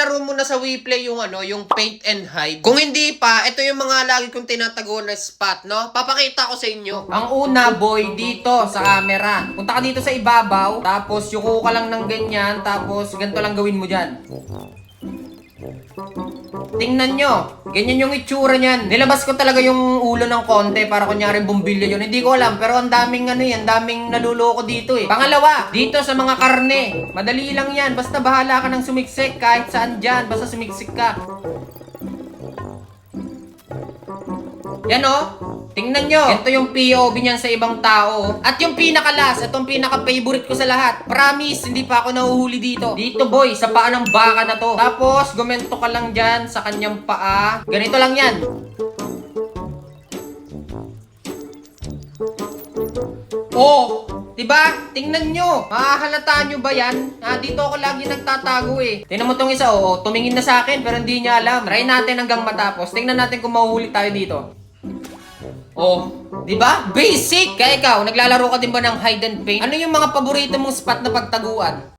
nalaro mo na sa WePlay yung yung paint and hide? Kung hindi pa, ito yung mga lagi kong tinatago na spot, no? Papakita ko sa inyo. Ang una, boy, dito sa camera. Punta ka dito sa ibabaw, tapos yuko ka lang ng ganyan, tapos ganito lang gawin mo dyan. Tingnan nyo, ganyan yung itsura niyan. Nilabas ko talaga yung ulo ng konti para kunyari bumbilya yun. Hindi ko alam, pero ang daming daming naluloko dito eh. Pangalawa, dito sa mga karne. Madali lang yan, basta bahala ka ng sumiksik kahit saan dyan, basta sumiksik ka. Yan o, tingnan nyo. Ito yung POV niyan sa ibang tao. At yung pinakalas, itong pinaka-favorite ko sa lahat. Promise, hindi pa ako nahuhuli dito. Dito boy, sa paa ng baka na to. Tapos, gumento ka lang dyan sa kanyang paa. Ganito lang yan. Oh, diba? Tingnan nyo. Mahahalata nyo ba yan? Dito ako lagi nagtatago eh. Tingnan mo tong isa, tumingin na sa akin pero hindi niya alam. Try natin hanggang matapos. Tingnan natin kung mahuhuli tayo dito. Oh, di ba? Basic! Kaya ikaw, naglalaro ka din ba ng hide and paint? Ano yung mga paborito mong spot na pagtaguan?